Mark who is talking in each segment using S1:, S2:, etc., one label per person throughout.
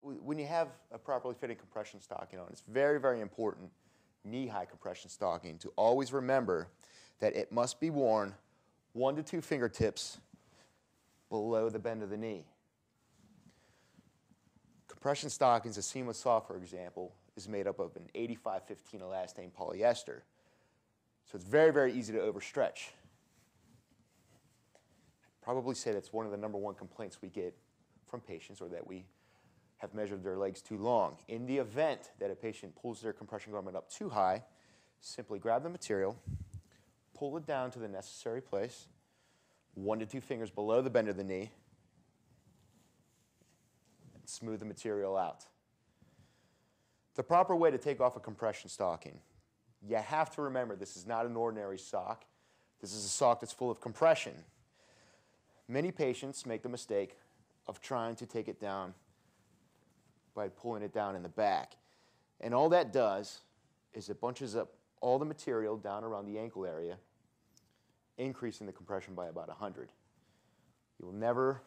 S1: When you have a properly fitting compression stocking on, it's very, very important, knee-high compression stocking, to always remember that it must be worn 1 to 2 fingertips below the bend of the knee. Compression stockings, a seamless sock, for example, is made up of an 85-15 elastane polyester. So it's very, very easy to overstretch. I'd probably say that's one of the #1 complaints we get from patients, or that we have measured their legs too long. In the event that a patient pulls their compression garment up too high, simply grab the material, pull it down to the necessary place, 1 to 2 fingers below the bend of the knee, and smooth the material out. The proper way to take off a compression stocking: you have to remember this is not an ordinary sock. This is a sock that's full of compression. Many patients make the mistake of trying to take it down by pulling it down in the back. And all that does is it bunches up all the material down around the ankle area, increasing the compression by about 100. You will never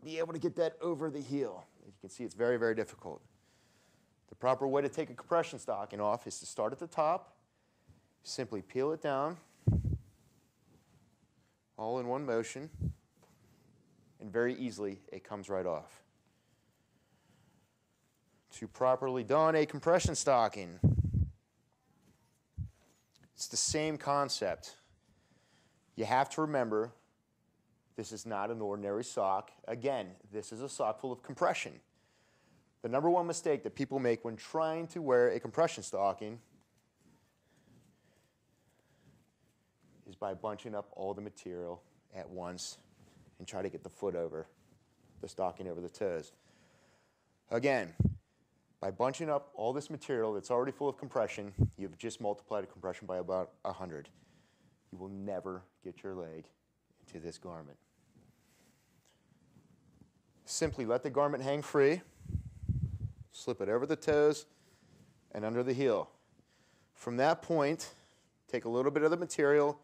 S1: be able to get that over the heel. As you can see, it's very, very difficult. The proper way to take a compression stocking off is to start at the top, simply peel it down, all in one motion, and very easily it comes right off. To properly don a compression stocking, it's the same concept. You have to remember this is not an ordinary sock. Again, this is a sock full of compression. The #1 mistake that people make when trying to wear a compression stocking is by bunching up all the material at once and try to get the foot over, the stocking over the toes. Again, by bunching up all this material that's already full of compression, you've just multiplied the compression by about 100. You will never get your leg into this garment. Simply let the garment hang free, slip it over the toes and under the heel. From that point, take a little bit of the material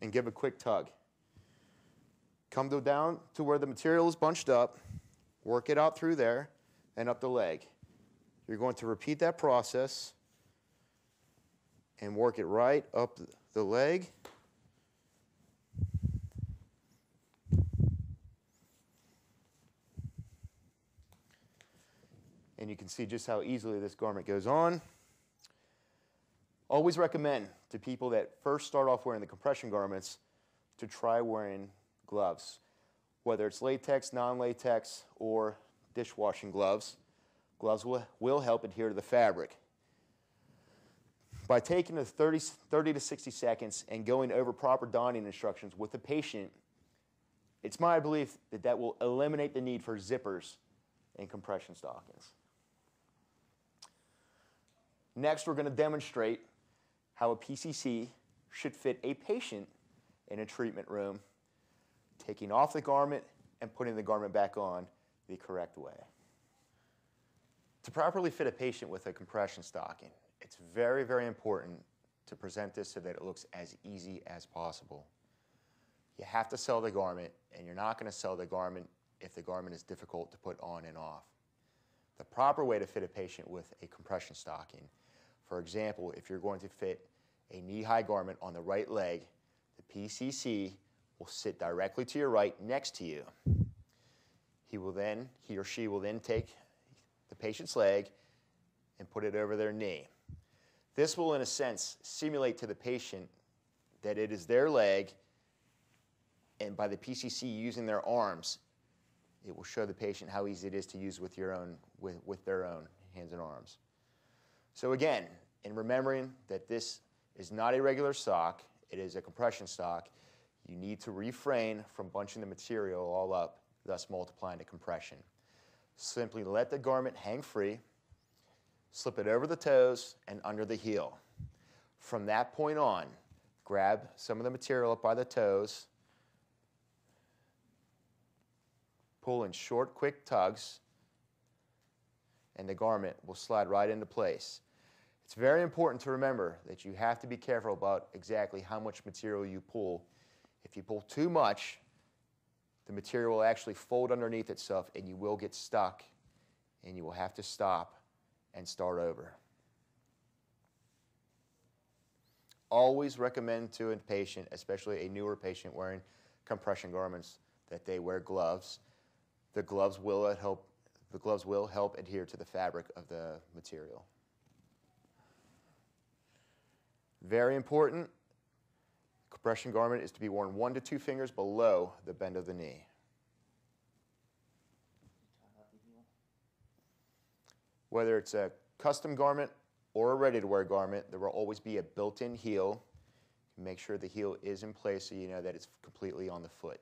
S1: and give a quick tug. Come down to where the material is bunched up, work it out through there and up the leg. You're going to repeat that process and work it right up the leg. And you can see just how easily this garment goes on. Always recommend to people that first start off wearing the compression garments to try wearing gloves, whether it's latex, non-latex, or dishwashing gloves. Gloves will help adhere to the fabric. By taking the 30 to 60 seconds and going over proper donning instructions with the patient, it's my belief that that will eliminate the need for zippers in compression stockings. Next, we're going to demonstrate how a PCC should fit a patient in a treatment room, taking off the garment and putting the garment back on the correct way. To properly fit a patient with a compression stocking, it's very, very important to present this so that it looks as easy as possible. You have to sell the garment, and you're not going to sell the garment if the garment is difficult to put on and off. The proper way to fit a patient with a compression stocking, for example, if you're going to fit a knee-high garment on the right leg, the PCC will sit directly to your right next to you. He or she will then take the patient's leg and put it over their knee. This will, in a sense, simulate to the patient that it is their leg, and by the PCC using their arms, it will show the patient how easy it is to use with their own hands and arms. So again, in remembering that this is not a regular sock, it is a compression stock, you need to refrain from bunching the material all up, thus multiplying the compression. Simply let the garment hang free, slip it over the toes and under the heel. From that point on, grab some of the material up by the toes, pull in short, quick tugs, and the garment will slide right into place. It's very important to remember that you have to be careful about exactly how much material you pull. If you pull too much, the material will actually fold underneath itself and you will get stuck and you will have to stop and start over. Always recommend to a patient, especially a newer patient wearing compression garments, that they wear gloves. The gloves will help adhere to the fabric of the material. Very important, compression garment is to be worn 1 to 2 fingers below the bend of the knee. Whether it's a custom garment or a ready-to-wear garment, there will always be a built-in heel. Make sure the heel is in place so you know that it's completely on the foot.